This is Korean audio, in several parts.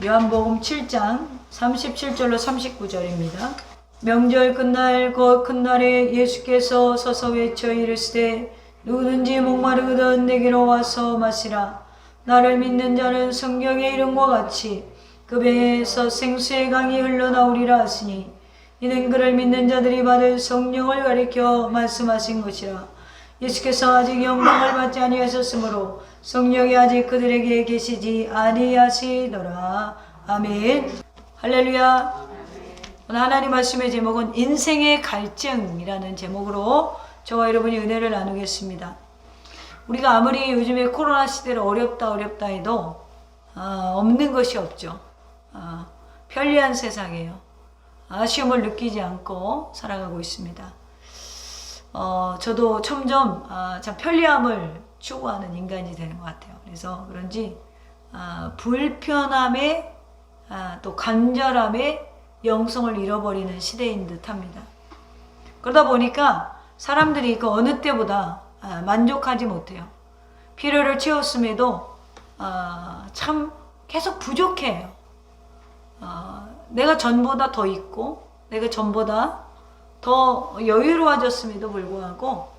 요한복음 7장 37절로 39절입니다. 명절 끝날 곧 큰날에 예수께서 서서 외쳐 이르시되 누구든지 목마르거든 내게로 와서 마시라. 나를 믿는 자는 성경의 이름과 같이 그 배에서 생수의 강이 흘러나오리라 하시니 이는 그를 믿는 자들이 받을 성령을 가리켜 말씀하신 것이라. 예수께서 아직 영광을 받지 아니하셨으므로 성령이 아직 그들에게 계시지 아니하시더라. 아멘. 할렐루야. 오늘 하나님 말씀의 제목은 인생의 갈증이라는 제목으로 저와 여러분이 은혜를 나누겠습니다. 우리가 아무리 요즘에 코로나 시대를 어렵다 해도 없는 것이 없죠. 편리한 세상이에요. 아쉬움을 느끼지 않고 살아가고 있습니다. 저도 점점 참 편리함을 추구하는 인간이 되는 것 같아요. 그래서 그런지 불편함에 또 간절함에 영성을 잃어버리는 시대인 듯합니다. 그러다 보니까 사람들이 그 어느 때보다 만족하지 못해요. 필요를 채웠음에도 참 계속 부족해요. 내가 전보다 더 있고 내가 전보다 더 여유로워졌음에도 불구하고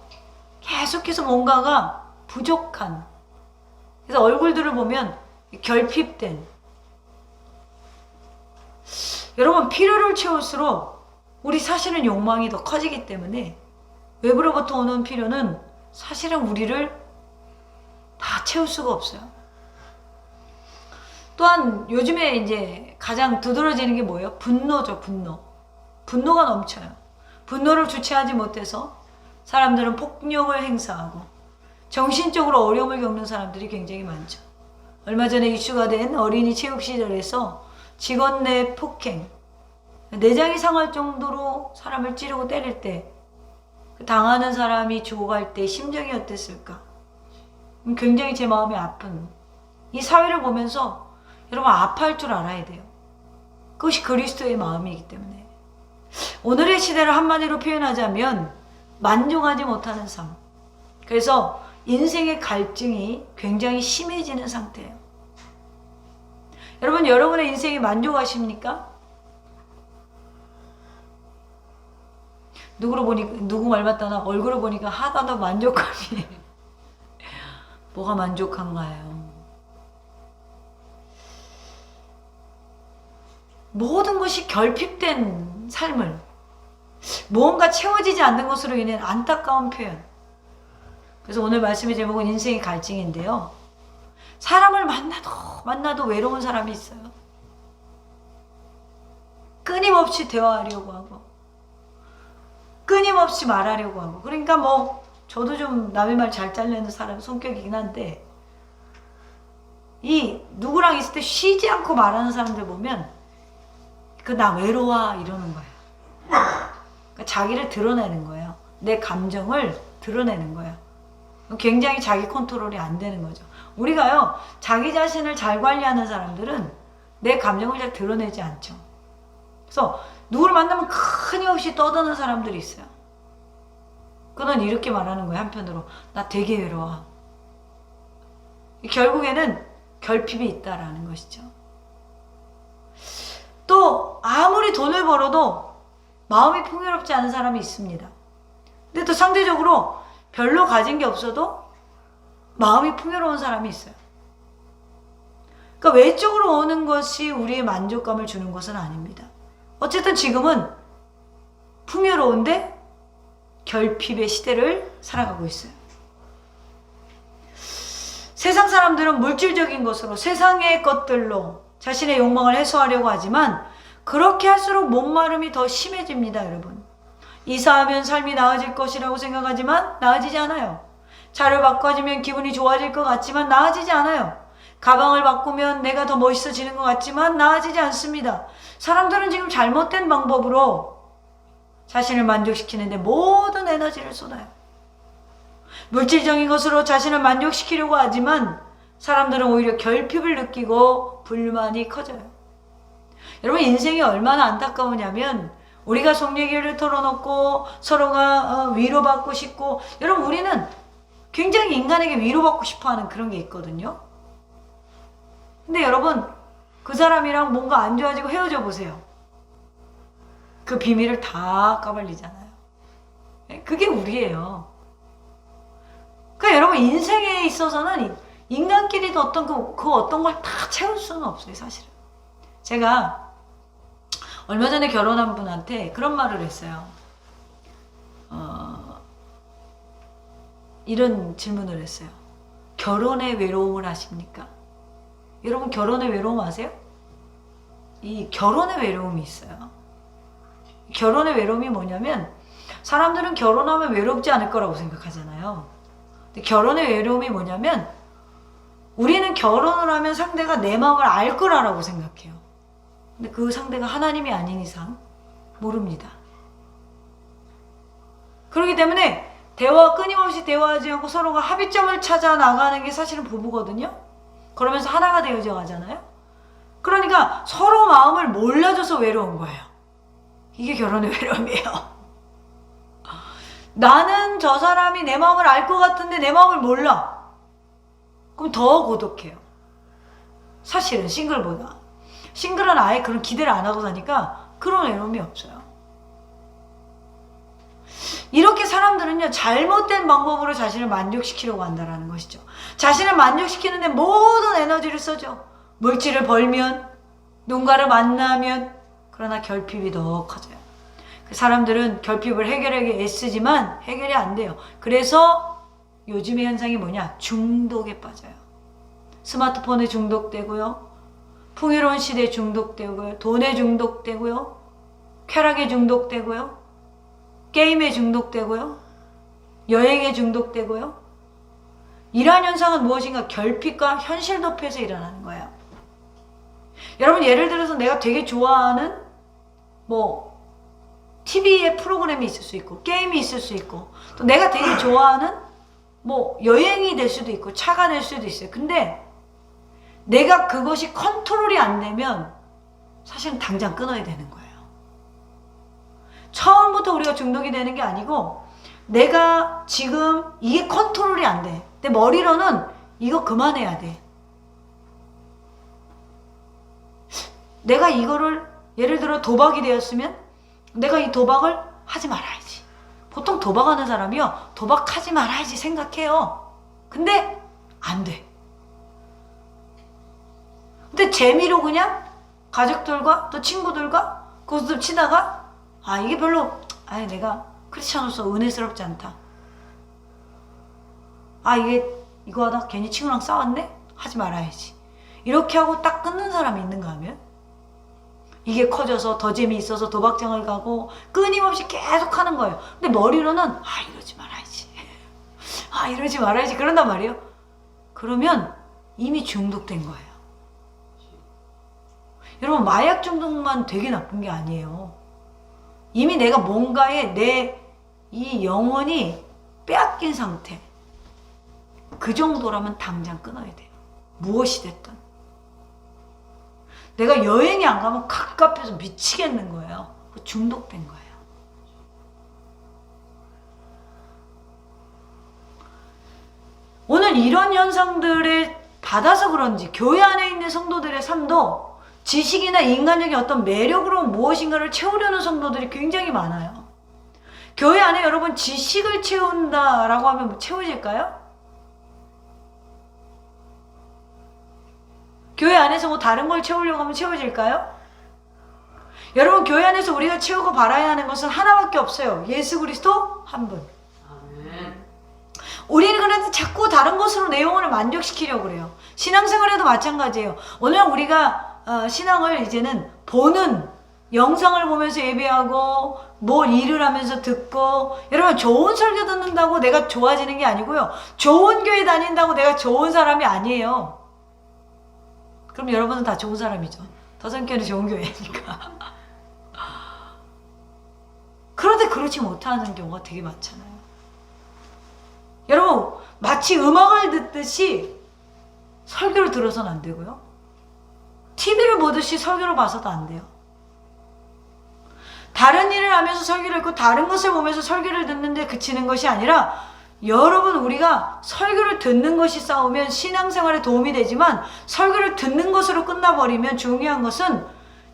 계속해서 뭔가가 부족한, 그래서 얼굴들을 보면 결핍된, 여러분 필요를 채울수록 우리 사실은 욕망이 더 커지기 때문에 외부로부터 오는 필요는 사실은 우리를 다 채울 수가 없어요. 또한 요즘에 이제 가장 두드러지는 게 뭐예요? 분노죠. 분노가 넘쳐요. 분노를 주체하지 못해서 사람들은 폭력을 행사하고 정신적으로 어려움을 겪는 사람들이 굉장히 많죠. 얼마 전에 이슈가 된 어린이 체육 시절에서 직원 내 폭행, 내장이 상할 정도로 사람을 찌르고 때릴 때 당하는 사람이 죽어갈 때 심정이 어땠을까? 굉장히 제 마음이 아픈, 이 사회를 보면서 여러분 아파할 줄 알아야 돼요. 그것이 그리스도의 마음이기 때문에. 오늘의 시대를 한마디로 표현하자면 만족하지 못하는 삶. 그래서 인생의 갈증이 굉장히 심해지는 상태예요. 여러분, 여러분의 인생에 만족하십니까? 누구 말 맞다나 얼굴을 보니까 하나도 만족감이 뭐가 만족한가요? 모든 것이 결핍된 삶을, 무언가 채워지지 않는 것으로 인한 안타까운 표현. 그래서 오늘 말씀의 제목은 인생의 갈증인데요. 사람을 만나도 외로운 사람이 있어요. 끊임없이 대화하려고 하고 끊임없이 말하려고 하고. 그러니까 저도 좀 남의 말 잘 잘리는 사람 성격이긴 한데, 이 누구랑 있을 때 쉬지 않고 말하는 사람들 보면 나 외로워 이러는 거예요. 그러니까 자기를 드러내는 거예요. 내 감정을 드러내는 거예요. 굉장히 자기 컨트롤이 안 되는 거죠. 우리가요, 자기 자신을 잘 관리하는 사람들은 내 감정을 잘 드러내지 않죠. 그래서 누구를 만나면 끊임없이 떠드는 사람들이 있어요. 그는 이렇게 말하는 거예요. 한편으로 나 되게 외로워. 결국에는 결핍이 있다라는 것이죠. 또 아무리 돈을 벌어도 마음이 풍요롭지 않은 사람이 있습니다. 근데 또 상대적으로 별로 가진 게 없어도 마음이 풍요로운 사람이 있어요. 그러니까 외적으로 오는 것이 우리의 만족감을 주는 것은 아닙니다. 어쨌든 지금은 풍요로운데 결핍의 시대를 살아가고 있어요. 세상 사람들은 물질적인 것으로, 세상의 것들로 자신의 욕망을 해소하려고 하지만 그렇게 할수록 목마름이 더 심해집니다, 여러분. 이사하면 삶이 나아질 것이라고 생각하지만 나아지지 않아요. 차를 바꿔주면 기분이 좋아질 것 같지만 나아지지 않아요. 가방을 바꾸면 내가 더 멋있어지는 것 같지만 나아지지 않습니다. 사람들은 지금 잘못된 방법으로 자신을 만족시키는데 모든 에너지를 쏟아요. 물질적인 것으로 자신을 만족시키려고 하지만 사람들은 오히려 결핍을 느끼고 불만이 커져요. 여러분, 인생이 얼마나 안타까우냐면 우리가 속 얘기를 털어놓고 서로가 위로받고 싶고, 여러분 우리는 굉장히 인간에게 위로받고 싶어하는 그런 게 있거든요. 근데 여러분, 그 사람이랑 뭔가 안 좋아지고 헤어져 보세요. 그 비밀을 다 까발리잖아요. 그게 우리예요. 그러니까 여러분 인생에 있어서는 인간끼리도 어떤 그 어떤 걸 다 채울 수는 없어요, 사실은. 제가 얼마 전에 결혼한 분한테 그런 말을 했어요. 이런 질문을 했어요. 결혼의 외로움을 아십니까? 여러분 결혼의 외로움 아세요? 이 결혼의 외로움이 있어요. 결혼의 외로움이 뭐냐면 사람들은 결혼하면 외롭지 않을 거라고 생각하잖아요. 근데 결혼의 외로움이 뭐냐면 우리는 결혼을 하면 상대가 내 마음을 알 거라고 생각해요. 근데 그 상대가 하나님이 아닌 이상 모릅니다. 그렇기 때문에 끊임없이 대화하지 않고 서로가 합의점을 찾아 나가는 게 사실은 부부거든요. 그러면서 하나가 되어져 가잖아요. 그러니까 서로 마음을 몰라줘서 외로운 거예요. 이게 결혼의 외로움이에요. 나는 저 사람이 내 마음을 알 것 같은데 내 마음을 몰라. 그럼 더 고독해요. 사실은 싱글보다. 싱글은 아예 그런 기대를 안 하고 사니까 그런 외로움이 없어요. 이렇게 사람들은요, 잘못된 방법으로 자신을 만족시키려고 한다는 것이죠. 자신을 만족시키는데 모든 에너지를 써죠. 물질을 벌면, 누군가를 만나면, 그러나 결핍이 더 커져요. 사람들은 결핍을 해결하기 애쓰지만 해결이 안 돼요. 그래서 요즘의 현상이 뭐냐? 중독에 빠져요. 스마트폰에 중독되고요. 풍요로운 시대에 중독되고요. 돈에 중독되고요. 쾌락에 중독되고요. 게임에 중독되고요. 여행에 중독되고요. 이러한 현상은 무엇인가? 결핍과 현실 도피에서 일어나는 거예요. 여러분 예를 들어서 내가 되게 좋아하는 TV에 프로그램이 있을 수 있고 게임이 있을 수 있고 또 내가 되게 좋아하는 여행이 될 수도 있고 차가 될 수도 있어요. 근데 내가 그것이 컨트롤이 안 되면 사실은 당장 끊어야 되는 거예요. 처음부터 우리가 중독이 되는 게 아니고 내가 지금 이게 컨트롤이 안 돼. 내 머리로는 이거 그만해야 돼. 내가 이거를 예를 들어 도박이 되었으면 내가 이 도박을 하지 말아야지. 보통 도박하는 사람이요, 도박하지 말아야지 생각해요. 근데 안 돼. 근데 재미로 그냥 가족들과 또 친구들과 고스톱 치다가 이게 별로 내가 크리스찬으로서 은혜스럽지 않다. 이거 하다 괜히 친구랑 싸웠네? 하지 말아야지. 이렇게 하고 딱 끊는 사람이 있는가 하면 이게 커져서 더 재미있어서 도박장을 가고 끊임없이 계속 하는 거예요. 근데 머리로는 이러지 말아야지. 이러지 말아야지. 그런단 말이에요. 그러면 이미 중독된 거예요. 여러분 마약 중독만 되게 나쁜 게 아니에요. 이미 내가 뭔가에 내 이 영혼이 빼앗긴 상태. 그 정도라면 당장 끊어야 돼요. 무엇이 됐든. 내가 여행이 안 가면 갑갑해서 미치겠는 거예요. 중독된 거예요. 오늘 이런 현상들을 받아서 그런지 교회 안에 있는 성도들의 삶도 지식이나 인간적인 어떤 매력으로 무엇인가를 채우려는 성도들이 굉장히 많아요. 교회 안에 여러분 지식을 채운다라고 하면 채워질까요? 교회 안에서 다른 걸 채우려고 하면 채워질까요? 여러분 교회 안에서 우리가 채우고 바라야 하는 것은 하나밖에 없어요. 예수 그리스도 한 분. 아멘. 우리는 그래도 자꾸 다른 것으로 내 영혼을 만족시키려고 그래요. 신앙생활에도 마찬가지예요. 오늘 우리가 신앙을 이제는 보는 영상을 보면서 예배하고 뭘 일을 하면서 듣고 여러분 좋은 설교 듣는다고 내가 좋아지는 게 아니고요. 좋은 교회 다닌다고 내가 좋은 사람이 아니에요. 그럼 여러분은 다 좋은 사람이죠. 더성교는 좋은 교회니까. 그런데 그렇지 못하는 경우가 되게 많잖아요. 여러분 마치 음악을 듣듯이 설교를 들어서는 안 되고요. TV를 보듯이 설교를 봐서도 안 돼요. 다른 일을 하면서 설교를 듣고 다른 것을 보면서 설교를 듣는데 그치는 것이 아니라 여러분, 우리가 설교를 듣는 것이 싸우면 신앙생활에 도움이 되지만 설교를 듣는 것으로 끝나버리면 중요한 것은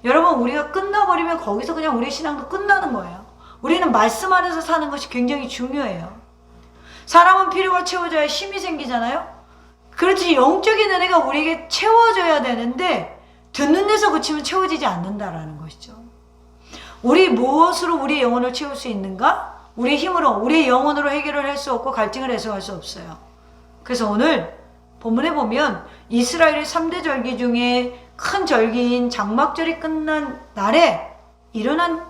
여러분, 우리가 끝나버리면 거기서 그냥 우리의 신앙도 끝나는 거예요. 우리는 말씀 안에서 사는 것이 굉장히 중요해요. 사람은 필요가 채워져야 힘이 생기잖아요. 그렇지, 영적인 은혜가 우리에게 채워져야 되는데 듣는 데서 그치면 채워지지 않는다라는 것이죠. 우리 무엇으로 우리의 영혼을 채울 수 있는가? 우리의 힘으로, 우리의 영혼으로 해결을 할 수 없고 갈증을 해소할 수 없어요. 그래서 오늘 본문에 보면 이스라엘의 3대 절기 중에 큰 절기인 장막절이 끝난 날에 일어난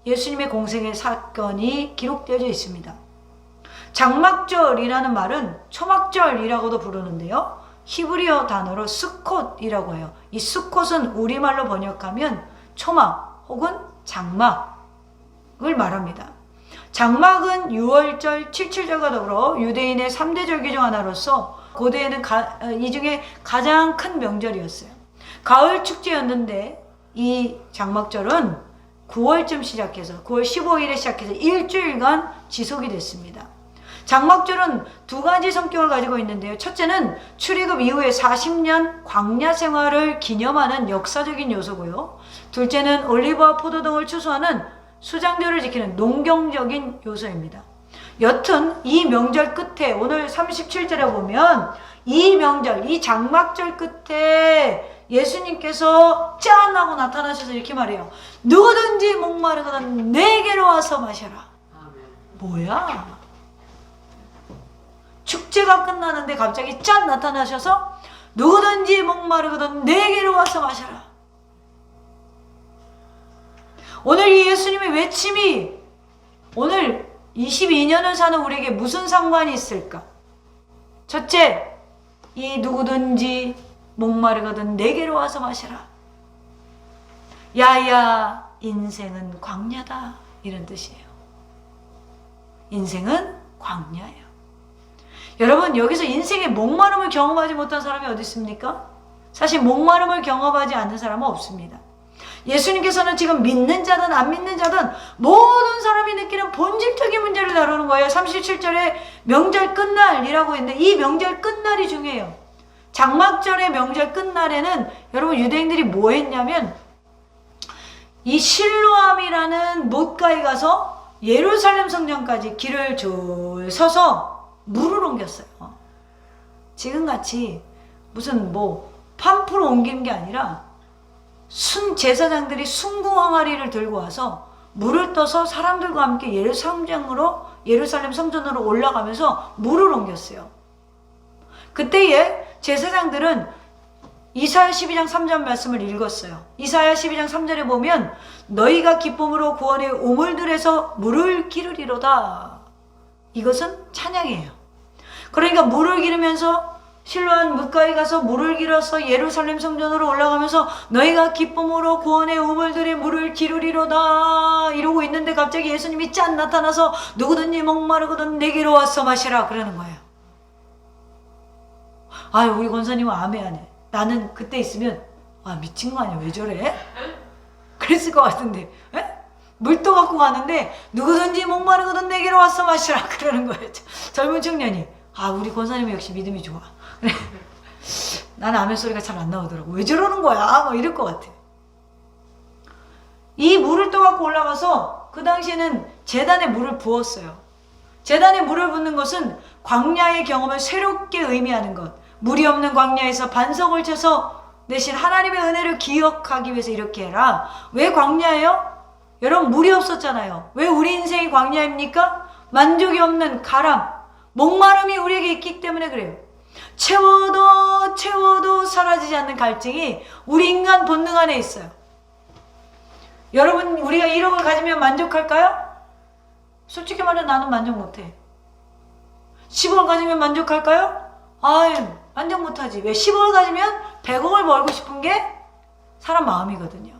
예수님의 공생의 사건이 기록되어 있습니다. 장막절이라는 말은 초막절이라고도 부르는데요. 히브리어 단어로 스콧이라고 해요. 이 스콧은 우리말로 번역하면 초막 혹은 장막을 말합니다. 장막은 6월절, 7.7절과 더불어 유대인의 3대 절기 중 하나로서 고대에는 이 중에 가장 큰 명절이었어요. 가을 축제였는데 이 장막절은 9월쯤 시작해서 9월 15일에 시작해서 일주일간 지속이 됐습니다. 장막절은 두 가지 성격을 가지고 있는데요. 첫째는 출애굽 이후에 40년 광야 생활을 기념하는 역사적인 요소고요. 둘째는 올리브와 포도 등을 추수하는 수장절을 지키는 농경적인 요소입니다. 여튼 이 명절 끝에 오늘 37절에 보면 이 명절, 이 장막절 끝에 예수님께서 짠 하고 나타나셔서 이렇게 말해요. 누구든지 목마르거든 내게로 와서 마셔라. 뭐야? 축제가 끝나는데 갑자기 짠 나타나셔서 누구든지 목마르거든 내게로 와서 마셔라. 오늘 이 예수님의 외침이 오늘 22년을 사는 우리에게 무슨 상관이 있을까? 첫째, 이 누구든지 목마르거든 내게로 와서 마셔라. 야야, 인생은 광야다, 이런 뜻이에요. 인생은 광야예요. 여러분, 여기서 인생의 목마름을 경험하지 못한 사람이 어디 있습니까? 사실 목마름을 경험하지 않는 사람은 없습니다. 예수님께서는 지금 믿는 자든 안 믿는 자든 모든 사람이 느끼는 본질적인 문제를 다루는 거예요. 37절에 명절 끝날이라고 했는데 이 명절 끝날이 중요해요. 장막절의 명절 끝날에는 여러분, 유대인들이 뭐 했냐면 이 실로암이라는 못가에 가서 예루살렘 성전까지 길을 줄 서서 물을 옮겼어요. 지금같이 무슨 뭐 팜프로 옮기는 게 아니라 제사장들이 순궁 항아리를 들고 와서 물을 떠서 사람들과 함께 예루살렘 성전으로 올라가면서 물을 옮겼어요. 그때에 제사장들은 이사야 12장 3절 말씀을 읽었어요. 이사야 12장 3절에 보면 너희가 기쁨으로 구원의 우물들에서 물을 기르리로다. 이것은 찬양이에요. 그러니까 물을 기르면서 실로암 뭇가에 가서 물을 길어서 예루살렘 성전으로 올라가면서 너희가 기쁨으로 구원의 우물들의 물을 기르리로다 이러고 있는데 갑자기 예수님이 짠 나타나서 누구든지 목마르거든 내게로 와서 마시라 그러는 거예요. 아유, 우리 권사님은 아멘하네. 나는 그때 있으면 미친 거 아니야, 왜 저래? 그랬을 것 같은데. 에? 물도 갖고 가는데 누구든지 목마르거든 내게로 와서 마시라 그러는 거예요. 젊은 청년이. 우리 권사님은 역시 믿음이 좋아. 그래. 나는 아멘 소리가 잘 안 나오더라고. 왜 저러는 거야? 뭐 이럴 것 같아. 이 물을 떠갖고 올라가서 그 당시에는 제단에 물을 부었어요. 제단에 물을 붓는 것은 광야의 경험을 새롭게 의미하는 것. 물이 없는 광야에서 반석을 쳐서 내신 하나님의 은혜를 기억하기 위해서 이렇게 해라. 왜 광야예요? 여러분, 물이 없었잖아요. 왜 우리 인생이 광야입니까? 만족이 없는 가람, 목마름이 우리에게 있기 때문에 그래요. 채워도 사라지지 않는 갈증이 우리 인간 본능 안에 있어요. 여러분, 우리가 1억을 가지면 만족할까요? 솔직히 말해 나는 만족 못해. 10억을 가지면 만족할까요? 만족 못하지. 왜? 10억을 가지면 100억을 벌고 싶은 게 사람 마음이거든요.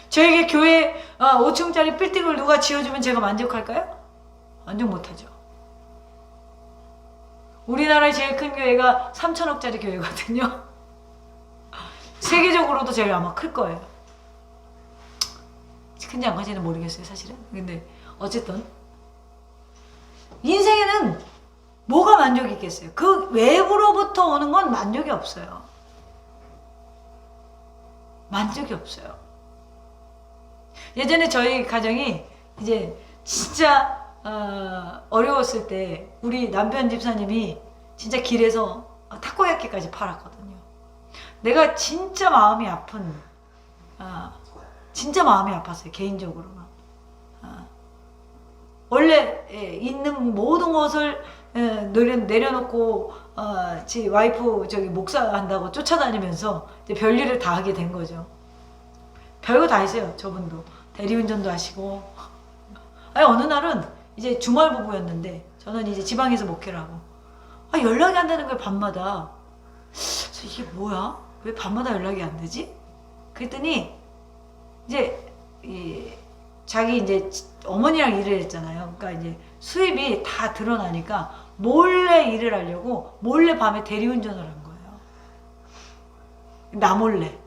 저에게 교회 5층짜리 빌딩을 누가 지어주면 제가 만족할까요? 만족 못하죠. 우리나라의 제일 큰 교회가 3천억짜리 교회거든요. 세계적으로도 제일 아마 클 거예요. 큰지 안 큰지는 모르겠어요, 사실은. 근데 어쨌든 인생에는 뭐가 만족이 있겠어요? 그 외부로부터 오는 건 만족이 없어요. 만족이 없어요. 예전에 저희 가정이 이제 진짜 어려웠을 때 우리 남편 집사님이 진짜 길에서 타코야끼까지 팔았거든요. 내가 진짜 마음이 아픈, 진짜 마음이 아팠어요. 개인적으로는. 원래 있는 모든 것을 내려놓고 제 와이프 저기 목사한다고 쫓아다니면서 이제 별일을 다 하게 된 거죠. 별거 다 했어요. 저분도 대리운전도 하시고. 아니 어느 날은 이제 주말 부부였는데 저는 이제 지방에서 목회를 하고 연락이 안 되는 거예요. 밤마다. 그래서 이게 뭐야? 왜 밤마다 연락이 안 되지? 그랬더니 이제 자기 이제 어머니랑 일을 했잖아요. 그러니까 이제 수입이 다 드러나니까 몰래 일을 하려고 몰래 밤에 대리운전을 한 거예요. 나 몰래.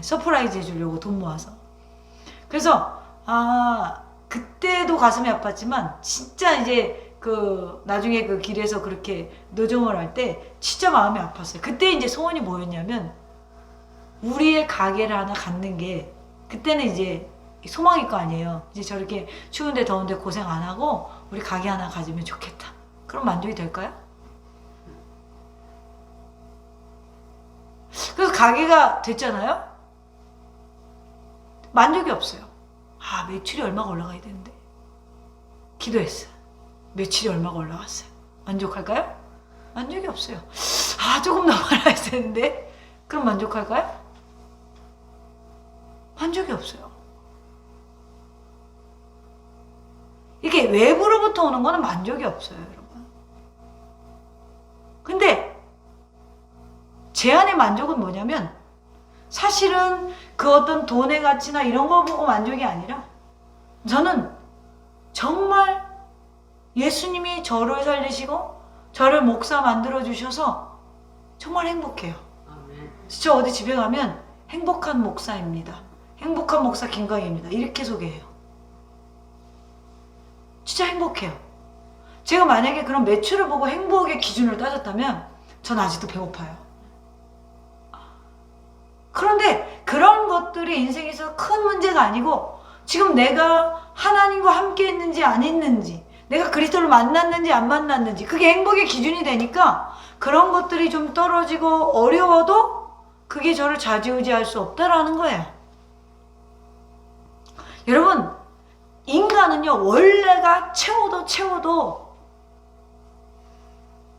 서프라이즈 해주려고 돈 모아서. 그래서 그때도 가슴이 아팠지만 진짜 이제 나중에 그 길에서 그렇게 노정을 할 때 진짜 마음이 아팠어요. 그때 이제 소원이 뭐였냐면 우리의 가게를 하나 갖는 게 그때는 이제 소망일 거 아니에요. 이제 저렇게 추운데 더운데 고생 안 하고 우리 가게 하나 가지면 좋겠다. 그럼 만족이 될까요? 그래서 가게가 됐잖아요. 만족이 없어요. 매출이 얼마가 올라가야 되는데 기도했어요. 매출이 얼마가 올라갔어요. 만족할까요? 만족이 없어요. 조금 더 많아야 되는데 그럼 만족할까요? 만족이 없어요. 이게 외부로부터 오는 거는 만족이 없어요, 여러분. 근데 제 안의 만족은 뭐냐면 사실은 그 어떤 돈의 가치나 이런 거 보고 만족이 아니라 저는 정말 예수님이 저를 살리시고 저를 목사 만들어 주셔서 정말 행복해요. 저 어디 집에 가면 행복한 목사입니다. 행복한 목사 김광희입니다. 이렇게 소개해요. 진짜 행복해요. 제가 만약에 그런 매출을 보고 행복의 기준을 따졌다면 전 아직도 배고파요. 그런데 그런 것들이 인생에서 큰 문제가 아니고 지금 내가 하나님과 함께 있는지 안 있는지 내가 그리스도를 만났는지 안 만났는지 그게 행복의 기준이 되니까 그런 것들이 좀 떨어지고 어려워도 그게 저를 좌지우지할 수 없다라는 거예요. 여러분 인간은요 원래가 채워도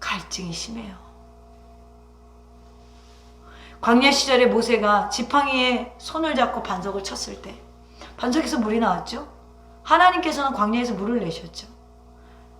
갈증이 심해요. 광야 시절에 모세가 지팡이에 손을 잡고 반석을 쳤을 때 반석에서 물이 나왔죠. 하나님께서는 광야에서 물을 내셨죠.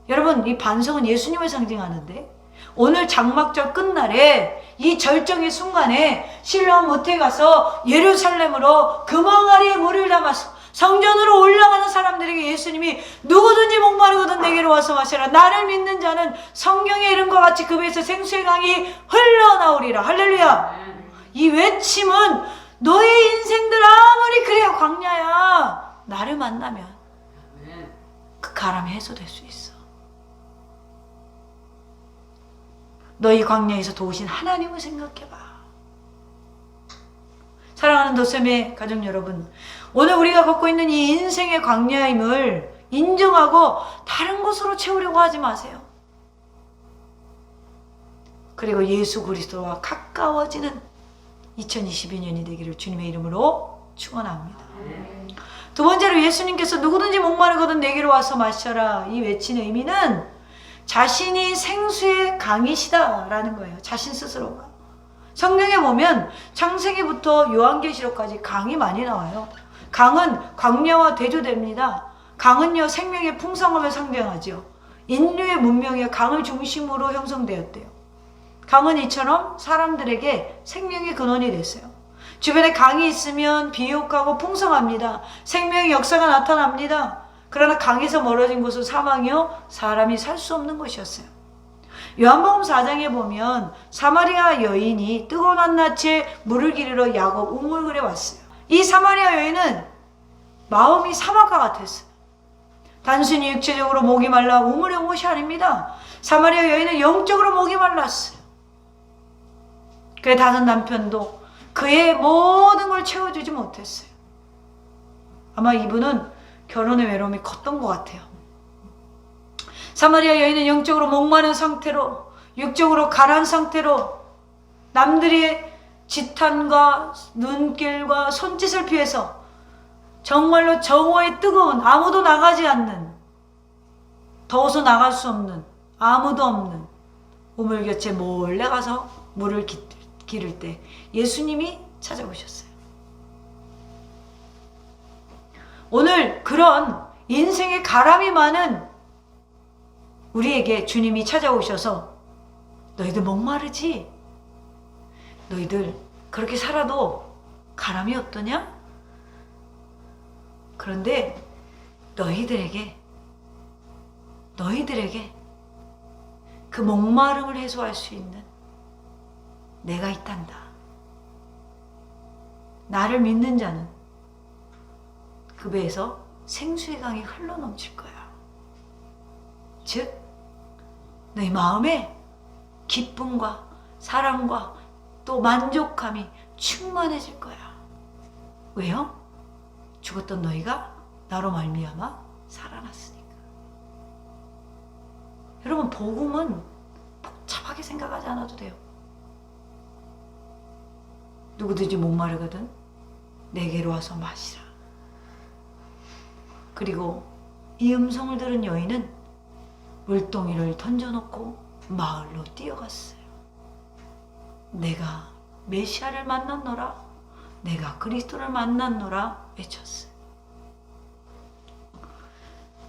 여러분 이 반석은 예수님을 상징하는데 오늘 장막절 끝날에 이 절정의 순간에 실로암 모태에 가서 예루살렘으로 금항아리에 물을 담아서 성전으로 올라가는 사람들에게 예수님이 누구든지 목마르거든 내게로 와서 마시라. 나를 믿는 자는 성경의 이름과 같이 그 배에서 생수의 강이 흘러나오리라. 할렐루야. 이 외침은 너의 인생들 아무리 그래야 광야야 나를 만나면 그 가람이 해소될 수 있어. 너희 광야에서 도우신 하나님을 생각해봐. 사랑하는 도쌤의 가족 여러분, 오늘 우리가 걷고 있는 이 인생의 광야임을 인정하고 다른 곳으로 채우려고 하지 마세요. 그리고 예수 그리스도와 가까워지는 2022년이 되기를 주님의 이름으로 축원합니다. 두 번째로 예수님께서 누구든지 목마르거든 내게로 와서 마셔라 이 외친 의미는 자신이 생수의 강이시다라는 거예요. 자신 스스로가. 성경에 보면 창세기부터 요한계시록까지 강이 많이 나와요. 강은 광야와 대조됩니다. 강은요 생명의 풍성함을 상징하죠. 인류의 문명이 강을 중심으로 형성되었대요. 강은 이처럼 사람들에게 생명의 근원이 됐어요. 주변에 강이 있으면 비옥하고 풍성합니다. 생명의 역사가 나타납니다. 그러나 강에서 멀어진 곳은 사망이요 사람이 살 수 없는 곳이었어요. 요한복음 4장에 보면 사마리아 여인이 뜨거운 한낮에 물을 기르러 야곱 우물굴에 왔어요. 이 사마리아 여인은 마음이 사막과 같았어요. 단순히 육체적으로 목이 말라 우물에 온 것이 아닙니다. 사마리아 여인은 영적으로 목이 말랐어요. 그의 다른 남편도 그의 모든 걸 채워주지 못했어요. 아마 이분은 결혼의 외로움이 컸던 것 같아요. 사마리아 여인은 영적으로 목마른 상태로, 육적으로 가라앉은 상태로 남들의 지탄과 눈길과 손짓을 피해서 정말로 정오의 뜨거운, 아무도 나가지 않는, 더워서 나갈 수 없는, 아무도 없는 우물 곁에 몰래 가서 물을 기를 때 예수님이 찾아오셨어요. 오늘 그런 인생의 가람이 많은 우리에게 주님이 찾아오셔서 너희들 목마르지? 너희들 그렇게 살아도 가람이 없더냐? 그런데 너희들에게 그 목마름을 해소할 수 있는 내가 있단다. 나를 믿는 자는 그 배에서 생수의 강이 흘러넘칠 거야. 즉 너희 마음에 기쁨과 사랑과 또 만족감이 충만해질 거야. 왜요? 죽었던 너희가 나로 말미암아 살아났으니까. 여러분, 복음은 복잡하게 생각하지 않아도 돼요. 누구든지 목마르거든 내게로 와서 마시라. 그리고 이 음성을 들은 여인은 물동이를 던져놓고 마을로 뛰어갔어요. 내가 메시아를 만났노라, 내가 그리스도를 만났노라 외쳤어요.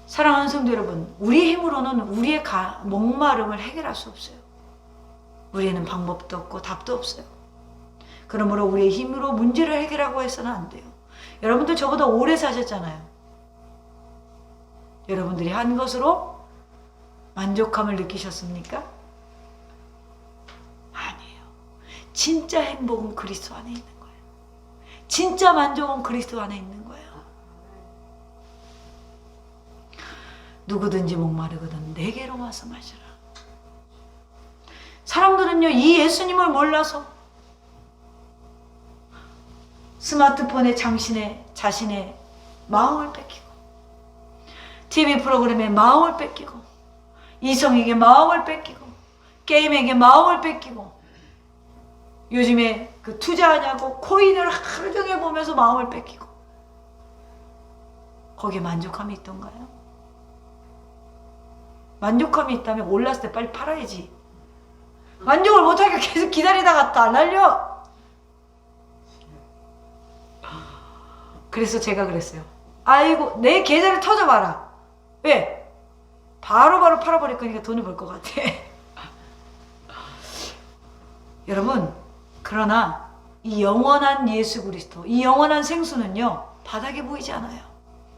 사랑하는 성도 여러분, 우리의 힘으로는 우리의 목마름을 해결할 수 없어요. 우리에는 방법도 없고 답도 없어요. 그러므로 우리의 힘으로 문제를 해결하고 해서는 안 돼요. 여러분들 저보다 오래 사셨잖아요. 여러분들이 한 것으로 만족함을 느끼셨습니까? 아니에요. 진짜 행복은 그리스도 안에 있는 거예요. 진짜 만족은 그리스도 안에 있는 거예요. 누구든지 목마르거든 내게로 와서 마시라. 사람들은요, 이 예수님을 몰라서 스마트폰에 자신의 마음을 뺏기고, TV 프로그램에 마음을 뺏기고, 이성에게 마음을 뺏기고, 게임에게 마음을 뺏기고, 요즘에 그 투자하냐고 코인을 하루 종일 보면서 마음을 뺏기고, 거기에 만족함이 있던가요? 만족감이 있다면 올랐을 때 빨리 팔아야지. 만족을 못하게 계속 기다리다가 또 안 날려. 그래서 제가 그랬어요. 아이고, 내 계좌를 터져봐라. 왜? 바로바로 팔아버릴 거니까 돈을 벌 것 같아. 여러분, 그러나 이 영원한 예수 그리스도, 이 영원한 생수는요, 바닥에 보이지 않아요.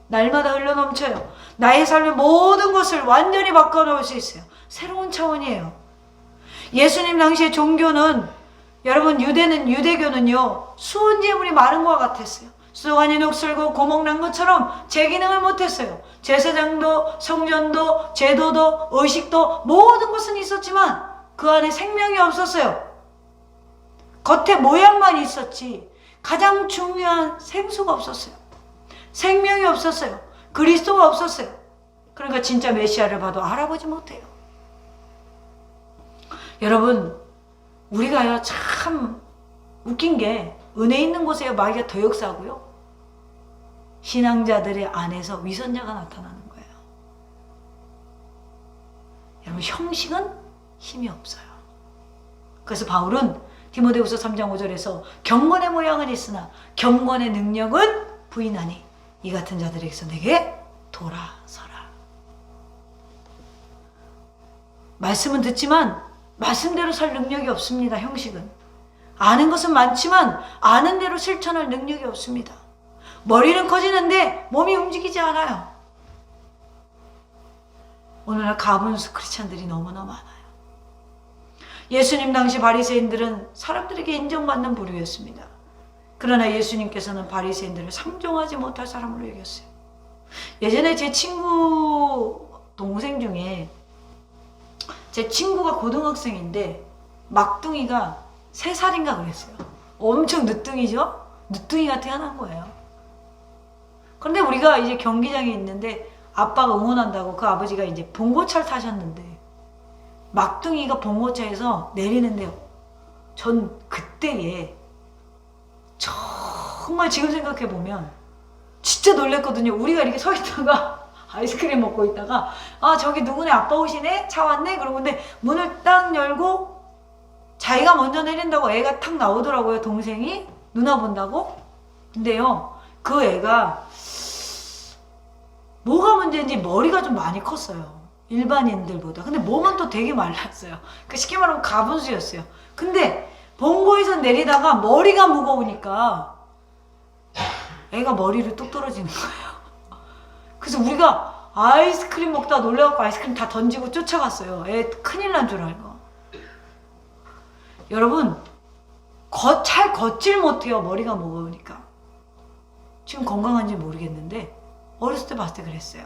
날마다 흘러넘쳐요. 나의 삶의 모든 것을 완전히 바꿔놓을 수 있어요. 새로운 차원이에요. 예수님 당시의 종교는, 여러분, 유대교는요, 수은제물이 많은 것 같았어요. 수완이 녹슬고 고목난 것처럼 제 기능을 못했어요. 제사장도, 성전도, 제도도, 의식도, 모든 것은 있었지만 그 안에 생명이 없었어요. 겉에 모양만 있었지 가장 중요한 생수가 없었어요. 생명이 없었어요. 그리스도가 없었어요. 그러니까 진짜 메시아를 봐도 알아보지 못해요. 여러분, 우리가요, 참 웃긴 게, 은혜 있는 곳에 마귀가 더 역사하고요, 신앙자들의 안에서 위선자가 나타나는 거예요. 여러분, 형식은 힘이 없어요. 그래서 바울은 디모데후서 3장 5절에서 경건의 모양은 있으나 경건의 능력은 부인하니 이 같은 자들에게서 내게 돌아서라. 말씀은 듣지만 말씀대로 살 능력이 없습니다. 형식은. 아는 것은 많지만 아는 대로 실천할 능력이 없습니다. 머리는 커지는데 몸이 움직이지 않아요. 오늘날 가분수 크리스찬들이 너무나 많아요. 예수님 당시 바리새인들은 사람들에게 인정받는 부류였습니다. 그러나 예수님께서는 바리새인들을 상종하지 못할 사람으로 여겼어요. 예전에 제 친구 동생 중에 제 친구가 고등학생인데 막둥이가 3살인가 그랬어요. 엄청 늦둥이죠? 늦둥이가 태어난 거예요. 그런데 우리가 이제 경기장에 있는데 아빠가 응원한다고 그 아버지가 이제 봉고차를 타셨는데 막둥이가 봉고차에서 내리는데요. 전 그때에 정말 지금 생각해보면 진짜 놀랬거든요. 우리가 이렇게 서 있다가 아이스크림 먹고 있다가 아 저기 누구네 아빠 오시네? 차 왔네? 그러고 근데 문을 딱 열고 자기가 먼저 내린다고 애가 탁 나오더라고요. 동생이 누나 본다고. 근데요 그 애가 뭐가 문제인지 머리가 좀 많이 컸어요. 일반인들보다. 근데 몸은 또 되게 말랐어요. 그 쉽게 말하면 가분수였어요. 근데 봉고에서 내리다가 머리가 무거우니까 애가 머리를 뚝 떨어지는 거예요. 그래서 우리가 아이스크림 먹다 놀래갖고 아이스크림 다 던지고 쫓아갔어요. 애 큰일 난 줄 알고. 여러분 잘 걷질 못해요. 머리가 무거우니까. 지금 건강한지 모르겠는데 어렸을 때 봤을 때 그랬어요.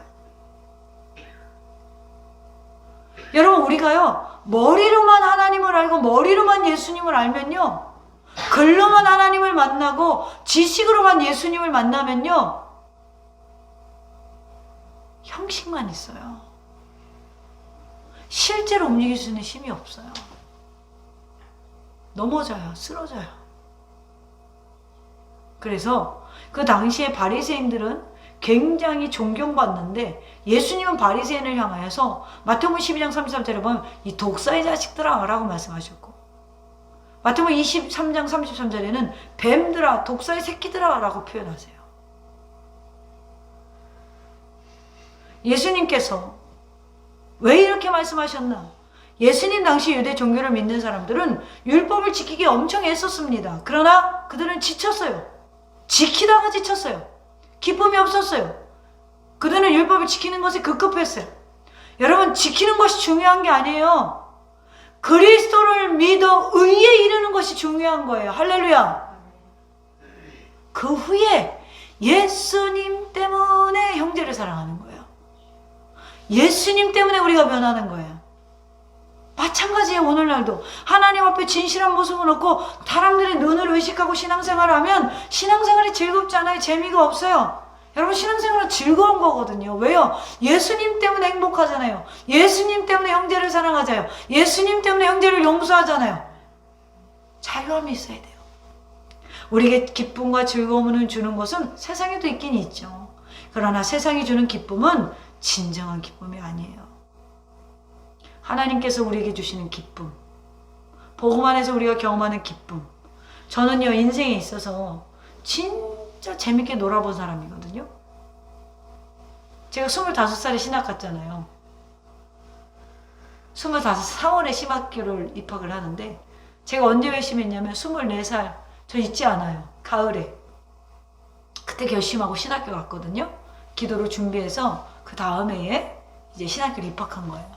여러분 우리가요 머리로만 하나님을 알고 머리로만 예수님을 알면요 글로만 하나님을 만나고 지식으로만 예수님을 만나면요 형식만 있어요. 실제로 움직일 수 있는 힘이 없어요. 넘어져요. 쓰러져요. 그래서 그 당시에 바리새인들은 굉장히 존경받는데 예수님은 바리새인을 향하여서 마태복음 12장 33절에 보면 이 독사의 자식들아 라고 말씀하셨고 마태복음 23장 33절에는 뱀들아 독사의 새끼들아 라고 표현하세요. 예수님께서 왜 이렇게 말씀하셨나? 예수님 당시 유대 종교를 믿는 사람들은 율법을 지키기 엄청 애썼습니다. 그러나 그들은 지쳤어요. 지키다가 지쳤어요. 기쁨이 없었어요. 그들은 율법을 지키는 것에 급급했어요. 여러분 지키는 것이 중요한 게 아니에요. 그리스도를 믿어 의에 이르는 것이 중요한 거예요. 할렐루야. 그 후에 예수님 때문에 형제를 사랑하는 거예요. 예수님 때문에 우리가 변하는 거예요. 마찬가지예요. 오늘날도 하나님 앞에 진실한 모습은 없고 사람들의 눈을 의식하고 신앙생활을 하면 신앙생활이 즐겁지 않아요. 재미가 없어요. 여러분 신앙생활은 즐거운 거거든요. 왜요? 예수님 때문에 행복하잖아요. 예수님 때문에 형제를 사랑하잖아요. 예수님 때문에 형제를 용서하잖아요. 자유함이 있어야 돼요. 우리에게 기쁨과 즐거움을 주는 것은 세상에도 있긴 있죠. 그러나 세상이 주는 기쁨은 진정한 기쁨이 아니에요. 하나님께서 우리에게 주시는 기쁨, 복음 안에서 우리가 경험하는 기쁨. 저는요 인생에 있어서 진짜 재밌게 놀아본 사람이거든요. 제가 25살에 신학 갔잖아요. 25, 4월에 신학교를 입학을 하는데 제가 언제 결심했냐면 24살, 저 잊지 않아요. 가을에 그때 결심하고 신학교 갔거든요. 기도로 준비해서 그 다음 해에 이제 신학교를 입학한 거예요.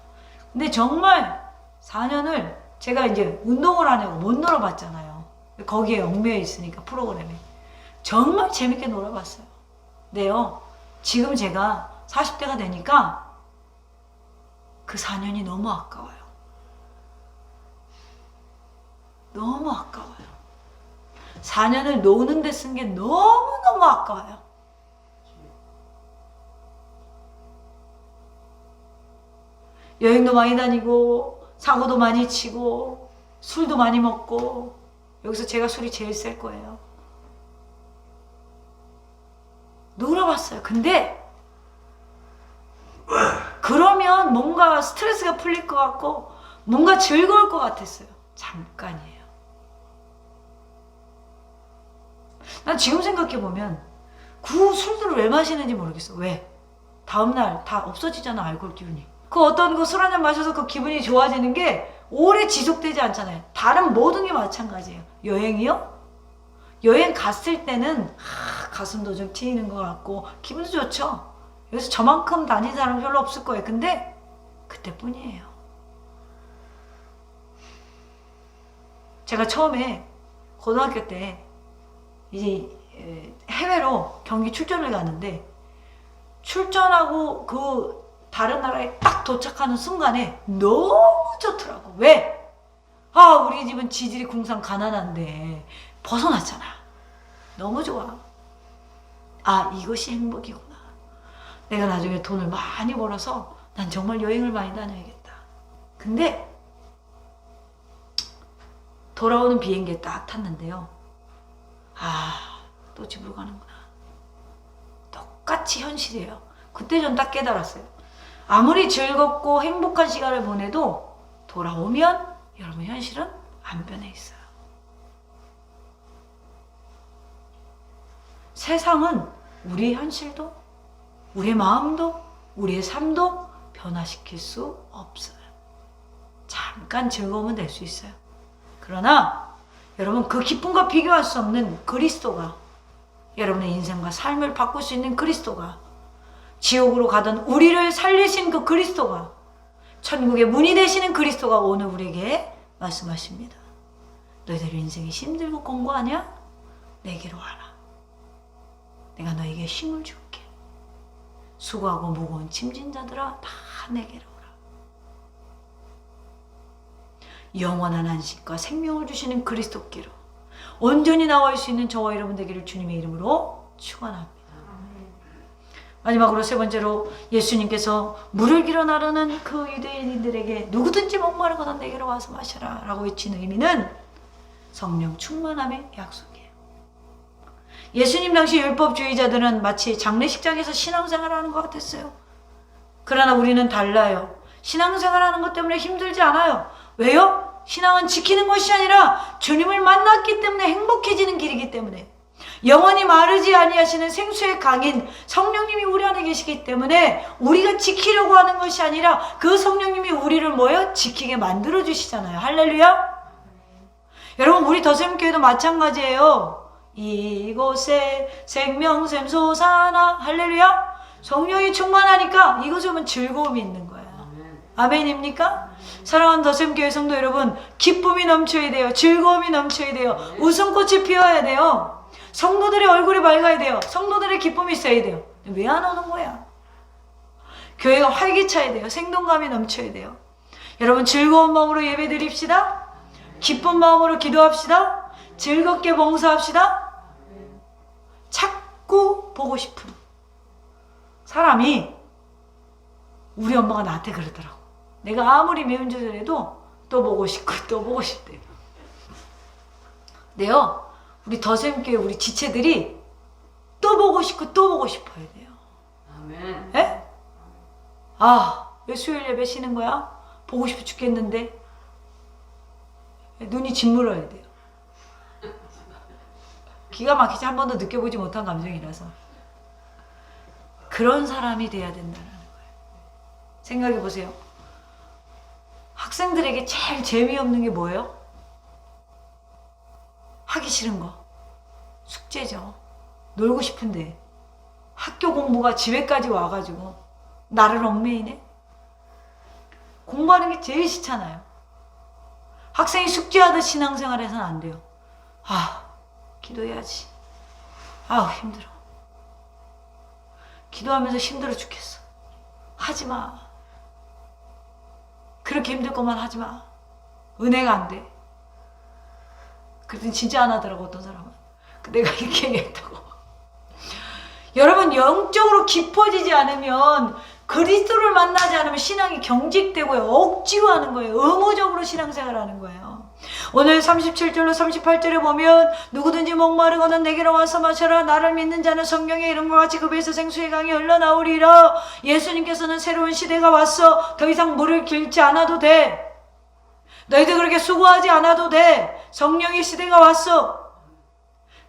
근데 정말 4년을 제가 이제 운동을 안 하고 못 놀아봤잖아요. 거기에 얽매여 있으니까 프로그램에. 정말 재밌게 놀아봤어요. 근데요, 지금 제가 40대가 되니까 그 4년이 너무 아까워요. 너무 아까워요. 4년을 노는 데 쓴 게 너무너무 아까워요. 여행도 많이 다니고 사고도 많이 치고 술도 많이 먹고 여기서 제가 술이 제일 셀 거예요. 놀아봤어요. 근데 그러면 뭔가 스트레스가 풀릴 것 같고 뭔가 즐거울 것 같았어요. 잠깐이에요. 난 지금 생각해보면 그 술들을 왜 마시는지 모르겠어. 왜? 다음날 다 없어지잖아, 알코올 기운이. 그 어떤 그 술 한잔 마셔서 그 기분이 좋아지는 게 오래 지속되지 않잖아요. 다른 모든 게 마찬가지예요. 여행이요? 여행 갔을 때는 가슴도 좀 트이는 것 같고 기분도 좋죠. 여기서 저만큼 다닌 사람 별로 없을 거예요. 근데 그때뿐이에요. 제가 처음에 고등학교 때 이제 해외로 경기 출전을 가는데 출전하고 그 다른 나라에 딱 도착하는 순간에 너무 좋더라고. 왜? 아, 우리 집은 지질이 궁상 가난한데 벗어났잖아. 너무 좋아. 아, 이것이 행복이구나. 내가 나중에 돈을 많이 벌어서 난 정말 여행을 많이 다녀야겠다. 근데 돌아오는 비행기에 딱 탔는데요. 아, 또 집으로 가는구나. 똑같이 현실이에요. 그때 전 딱 깨달았어요. 아무리 즐겁고 행복한 시간을 보내도 돌아오면 여러분 현실은 안 변해 있어요. 세상은 우리의 현실도, 우리의 마음도, 우리의 삶도 변화시킬 수 없어요. 잠깐 즐거움은 될 수 있어요. 그러나 여러분 그 기쁨과 비교할 수 없는 그리스도가, 여러분의 인생과 삶을 바꿀 수 있는 그리스도가, 지옥으로 가던 우리를 살리신 그 그리스도가, 천국의 문이 되시는 그리스도가 오늘 우리에게 말씀하십니다. 너희들 인생이 힘들고 공고하냐? 내게로 와라. 내가 너에게 힘을 줄게. 수고하고 무거운 짐진 자들아 다 내게로 오라. 영원한 안식과 생명을 주시는 그리스도께로 온전히 나올 수 있는 저와 여러분 되기를 주님의 이름으로 축원합니다. 마지막으로 세 번째로 예수님께서 물을 길어 나르는 그 유대인들에게 누구든지 목마르거나 내게로 와서 마셔라 라고 외친 의미는 성령 충만함의 약속이에요. 예수님 당시 율법주의자들은 마치 장례식장에서 신앙생활하는 것 같았어요. 그러나 우리는 달라요. 신앙생활하는 것 때문에 힘들지 않아요. 왜요? 신앙은 지키는 것이 아니라 주님을 만났기 때문에 행복해지는 길이기 때문에, 영원히 마르지 아니하시는 생수의 강인 성령님이 우리 안에 계시기 때문에 우리가 지키려고 하는 것이 아니라 그 성령님이 우리를 뭐예요? 지키게 만들어 주시잖아요. 할렐루야. 여러분 우리 더샘교회도 마찬가지예요. 이곳에 생명샘 솟아나. 할렐루야. 성령이 충만하니까 이곳에 오면 즐거움이 있는 거예요. 아멘입니까? 사랑하는 더샘교회 성도 여러분, 기쁨이 넘쳐야 돼요. 즐거움이 넘쳐야 돼요. 웃음꽃이 피어야 돼요. 성도들의 얼굴이 밝아야 돼요. 성도들의 기쁨이 있어야 돼요. 왜 안 오는 거야? 교회가 활기차야 돼요. 생동감이 넘쳐야 돼요. 여러분 즐거운 마음으로 예배 드립시다. 기쁜 마음으로 기도합시다. 즐겁게 봉사합시다. 자꾸 보고 싶은 사람이, 우리 엄마가 나한테 그러더라고. 내가 아무리 매운 짓을 해도 또 보고 싶고 또 보고 싶대요. 네요. 우리 더샘교회 우리 지체들이 또 보고 싶고 또 보고 싶어야 돼요. 아멘. 에? 아, 왜 수요일 예배 쉬는 거야? 보고 싶어 죽겠는데. 눈이 짓물어야 돼요. 기가 막히지, 한 번도 느껴보지 못한 감정이라서. 그런 사람이 돼야 된다는 거예요. 생각해 보세요. 학생들에게 제일 재미없는 게 뭐예요? 하기 싫은 거. 숙제죠. 놀고 싶은데 학교 공부가 집에까지 와가지고 나를 얽매이네? 공부하는 게 제일 싫잖아요. 학생이 숙제하듯 신앙생활 해서는 안 돼요. 아, 기도해야지. 아우, 힘들어. 기도하면서 힘들어 죽겠어. 하지마. 그렇게 힘들 것만 하지마. 은혜가 안 돼. 그랬더니 진짜 안 하더라고, 어떤 사람은. 내가 이렇게 얘기했다고. 여러분, 영적으로 깊어지지 않으면, 그리스도를 만나지 않으면 신앙이 경직되고요. 억지로 하는 거예요. 의무적으로 신앙생활 하는 거예요. 오늘 37절로 38절에 보면 누구든지 목마르거나 내게로 와서 마셔라. 나를 믿는 자는 성경의 이름과 같이 그 배에서 생수의 강이 흘러나오리라. 예수님께서는 새로운 시대가 왔어. 더 이상 물을 길지 않아도 돼. 너희들 그렇게 수고하지 않아도 돼. 성령의 시대가 왔어.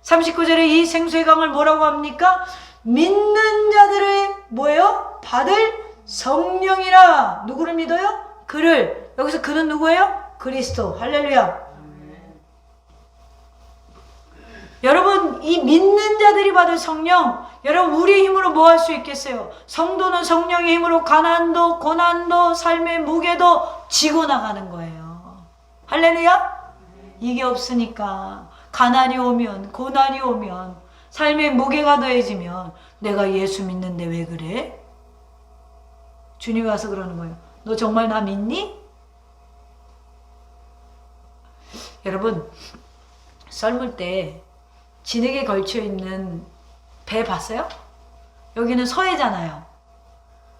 39절에 이 생수의 강을 뭐라고 합니까? 믿는 자들의 뭐예요? 받을 성령이라. 누구를 믿어요? 그를. 여기서 그는 누구예요? 그리스도. 할렐루야. 여러분, 이 믿는 자들이 받을 성령, 여러분 우리의 힘으로 뭐 할 수 있겠어요? 성도는 성령의 힘으로 가난도 고난도 삶의 무게도 지고 나가는 거예요. 할렐루야. 이게 없으니까 가난이 오면 고난이 오면 삶의 무게가 더해지면 내가 예수 믿는데 왜 그래? 주님이 와서 그러는 거예요. 너 정말 나 믿니? 여러분, 썰물 때 진흙에 걸쳐 있는 배 봤어요? 여기는 서해잖아요.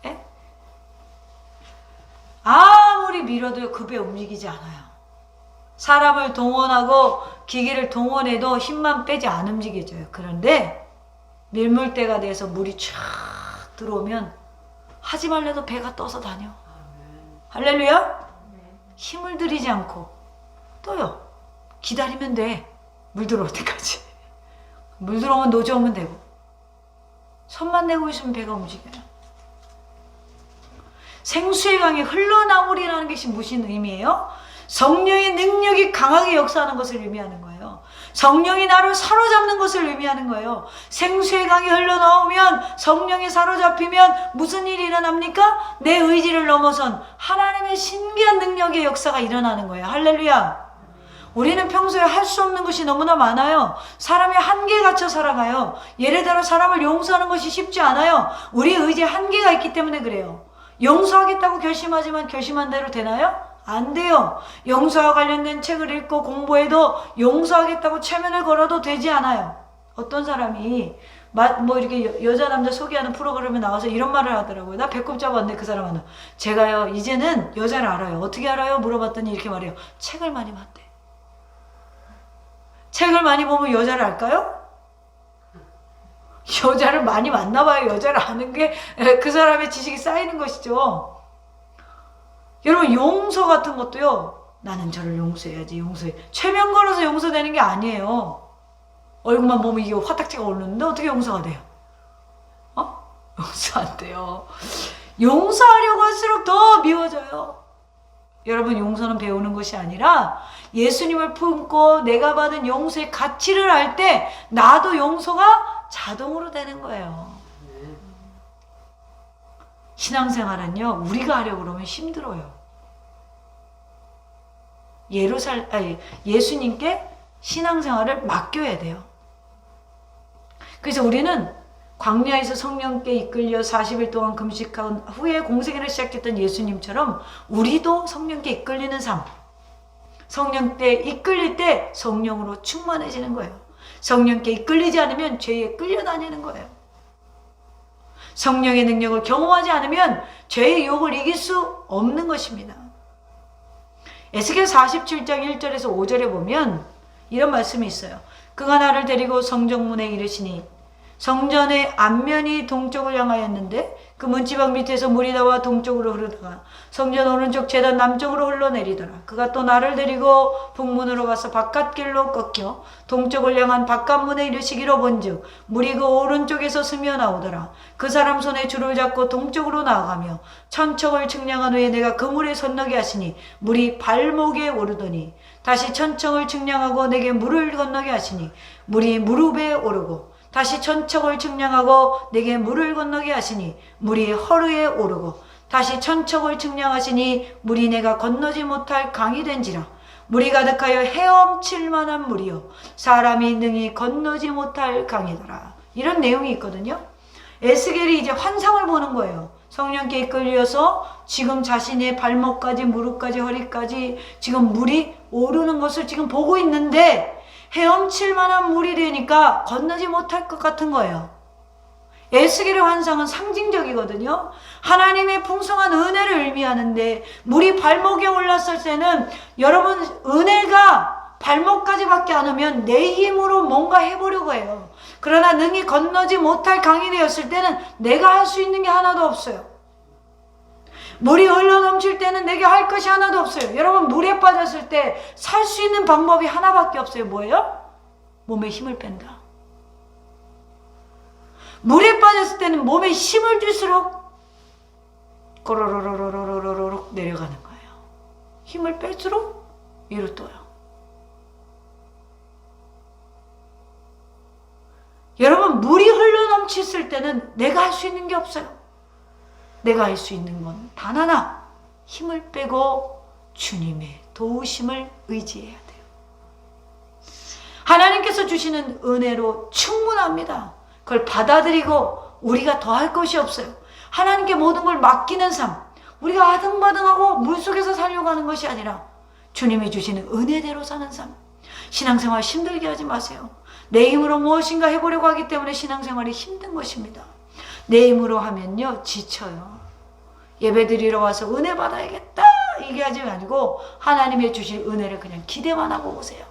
예? 아무리 밀어도 그 배 움직이지 않아요. 사람을 동원하고 기계를 동원해도 힘만 빼지 안 움직여져요. 그런데 밀물대가 돼서 물이 쫙 들어오면 하지 말래도 배가 떠서 다녀. 할렐루야? 힘을 들이지 않고 떠요. 기다리면 돼. 물 들어올 때까지. 물 들어오면 노저으면 되고. 손만 내고 있으면 배가 움직여요. 생수의 강이 흘러나오리라는 것이 무슨 의미예요? 성령의 능력이 강하게 역사하는 것을 의미하는 거예요. 성령이 나를 사로잡는 것을 의미하는 거예요. 생수의 강이 흘러나오면, 성령이 사로잡히면 무슨 일이 일어납니까? 내 의지를 넘어선 하나님의 신기한 능력의 역사가 일어나는 거예요. 할렐루야. 우리는 평소에 할 수 없는 것이 너무나 많아요. 사람의 한계에 갇혀 살아가요. 예를 들어 사람을 용서하는 것이 쉽지 않아요. 우리 의지에 한계가 있기 때문에 그래요. 용서하겠다고 결심하지만 결심한 대로 되나요? 안 돼요. 용서와 관련된 책을 읽고 공부해도 용서하겠다고 체면을 걸어도 되지 않아요. 어떤 사람이 뭐 이렇게 여자 남자 소개하는 프로그램에 나와서 이런 말을 하더라고요. 나 배꼽 잡았는데 그 사람은 제가요 이제는 여자를 알아요. 어떻게 알아요? 물어봤더니 이렇게 말해요. 책을 많이 봤대. 책을 많이 보면 여자를 알까요? 여자를 많이 만나봐야 여자를 아는 게 그 사람의 지식이 쌓이는 것이죠. 여러분 용서 같은 것도요. 나는 저를 용서해야지 용서해. 최면 걸어서 용서되는 게 아니에요. 얼굴만 보면 이게 화딱지가 오르는데 어떻게 용서가 돼요? 용서 안 돼요. 용서하려고 할수록 더 미워져요. 여러분 용서는 배우는 것이 아니라 예수님을 품고 내가 받은 용서의 가치를 알 때 나도 용서가 자동으로 되는 거예요. 신앙생활은요 우리가 하려고 그러면 힘들어요. 예수님께 신앙생활을 맡겨야 돼요. 그래서 우리는 광야에서 성령께 이끌려 40일 동안 금식한 후에 공생애를 시작했던 예수님처럼 우리도 성령께 이끌리는 삶, 성령 때 이끌릴 때 성령으로 충만해지는 거예요. 성령께 이끌리지 않으면 죄에 끌려다니는 거예요. 성령의 능력을 경험하지 않으면 죄의 유혹을 이길 수 없는 것입니다. 에스겔 47장 1절에서 5절에 보면 이런 말씀이 있어요. 그가 나를 데리고 성정문에 이르시니 성전의 앞면이 동쪽을 향하였는데 그 문지방 밑에서 물이 나와 동쪽으로 흐르다가 성전 오른쪽 제단 남쪽으로 흘러내리더라. 그가 또 나를 데리고 북문으로 가서 바깥길로 꺾여 동쪽을 향한 바깥문에 이르시기로 본즉 물이 그 오른쪽에서 스며 나오더라. 그 사람 손에 줄을 잡고 동쪽으로 나아가며 천척을 측량한 후에 내가 그 물에 건너게 하시니 물이 발목에 오르더니 다시 천척을 측량하고 내게 물을 건너게 하시니 물이 무릎에 오르고 다시 천척을 측량하고 내게 물을 건너게 하시니 물이 허리에 오르고 다시 천척을 측량하시니 물이 내가 건너지 못할 강이 된지라. 물이 가득하여 헤엄칠 만한 물이요 사람이 능히 건너지 못할 강이더라. 이런 내용이 있거든요. 에스겔이 이제 환상을 보는 거예요. 성령께 이끌려서 지금 자신의 발목까지 무릎까지 허리까지 지금 물이 오르는 것을 지금 보고 있는데 헤엄칠 만한 물이 되니까 건너지 못할 것 같은 거예요. 에스겔의 환상은 상징적이거든요. 하나님의 풍성한 은혜를 의미하는데 물이 발목에 올랐을 때는 여러분 은혜가 발목까지밖에 안 오면 내 힘으로 뭔가 해보려고 해요. 그러나 능히 건너지 못할 강이 되었을 때는 내가 할 수 있는 게 하나도 없어요. 물이 흘러넘칠 때는 내게 할 것이 하나도 없어요. 여러분 물에 빠졌을 때 살 수 있는 방법이 하나밖에 없어요. 뭐예요? 몸에 힘을 뺀다. 물에 빠졌을 때는 몸에 힘을 줄수록 꼬로로로로로로로로 내려가는 거예요. 힘을 뺄수록 위로 떠요. 여러분 물이 흘러넘쳤을 때는 내가 할 수 있는 게 없어요. 내가 할 수 있는 건 단 하나, 힘을 빼고 주님의 도우심을 의지해야 돼요. 하나님께서 주시는 은혜로 충분합니다. 그걸 받아들이고 우리가 더 할 것이 없어요. 하나님께 모든 걸 맡기는 삶, 우리가 아등바등하고 물속에서 살려고 하는 것이 아니라 주님이 주시는 은혜대로 사는 삶. 신앙생활 힘들게 하지 마세요. 내 힘으로 무엇인가 해보려고 하기 때문에 신앙생활이 힘든 것입니다. 내 힘으로 하면요 지쳐요. 예배드리러 와서 은혜 받아야겠다 얘기하지 말고 하나님의 주실 은혜를 그냥 기대만 하고 오세요.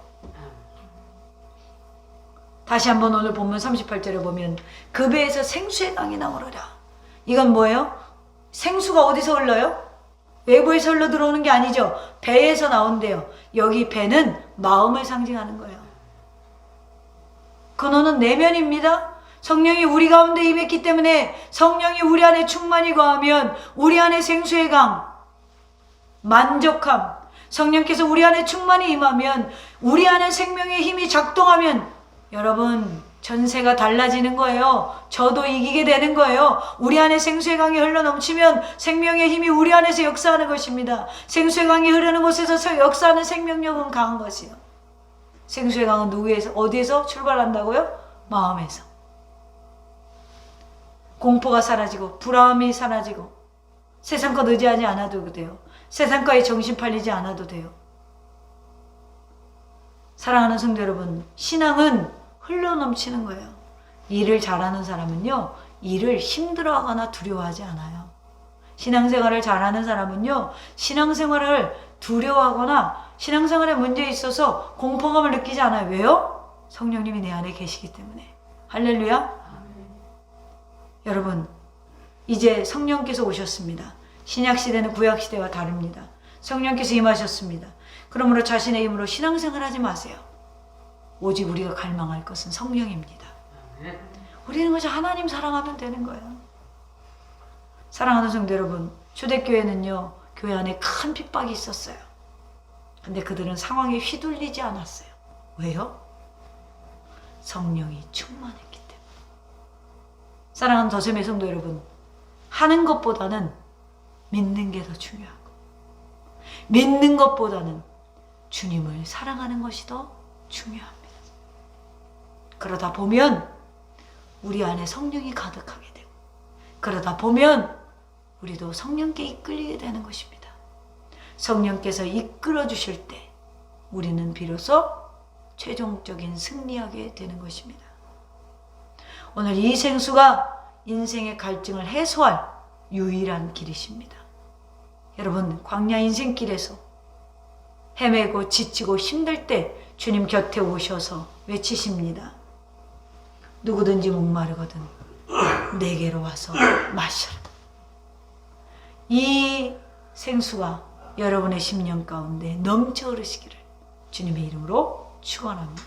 다시 한번 오늘 본문 38절에 보면 그 배에서 생수의 강이 나오리라. 이건 뭐예요? 생수가 어디서 흘러요? 외부에서 흘러 들어오는 게 아니죠. 배에서 나온대요. 여기 배는 마음을 상징하는 거예요. 근원은 내면입니다. 성령이 우리 가운데 임했기 때문에 성령이 우리 안에 충만히 거하면 우리 안에 생수의 강, 만족함, 성령께서 우리 안에 충만히 임하면 우리 안에 생명의 힘이 작동하면 여러분 전세가 달라지는 거예요. 저도 이기게 되는 거예요. 우리 안에 생수의 강이 흘러넘치면 생명의 힘이 우리 안에서 역사하는 것입니다. 생수의 강이 흐르는 곳에서 역사하는 생명력은 강한 것이요. 생수의 강은 누구에서 어디에서 출발한다고요? 마음에서. 공포가 사라지고 불안함이 사라지고 세상 것 의지하지 않아도 돼요. 세상 거에 정신 팔리지 않아도 돼요. 사랑하는 성도 여러분, 신앙은 흘러넘치는 거예요. 일을 잘하는 사람은요, 일을 힘들어하거나 두려워하지 않아요. 신앙생활을 잘하는 사람은요, 신앙생활을 두려워하거나 신앙생활에 문제 있어서 공포감을 느끼지 않아요. 왜요? 성령님이 내 안에 계시기 때문에. 할렐루야. 여러분, 이제 성령께서 오셨습니다. 신약시대는 구약시대와 다릅니다. 성령께서 임하셨습니다. 그러므로 자신의 힘으로 신앙생활 하지 마세요. 오직 우리가 갈망할 것은 성령입니다. 우리는 그저 하나님 사랑하면 되는 거예요. 사랑하는 성도 여러분, 초대교회는요, 교회 안에 큰 핍박이 있었어요. 근데 그들은 상황에 휘둘리지 않았어요. 왜요? 성령이 충만했기 때문에. 사랑하는 더셈의 성도 여러분, 하는 것보다는 믿는 게 더 중요하고, 믿는 것보다는 주님을 사랑하는 것이 더 중요합니다. 그러다 보면 우리 안에 성령이 가득하게 되고, 그러다 보면 우리도 성령께 이끌리게 되는 것입니다. 성령께서 이끌어 주실 때 우리는 비로소 최종적인 승리하게 되는 것입니다. 오늘 이 생수가 인생의 갈증을 해소할 유일한 길이십니다. 여러분, 광야 인생길에서 헤매고 지치고 힘들 때 주님 곁에 오셔서 외치십니다. 누구든지 목마르거든 내게로 와서 마셔라. 이 생수가 여러분의 심령 가운데 넘쳐 흐르시기를 주님의 이름으로 축원합니다.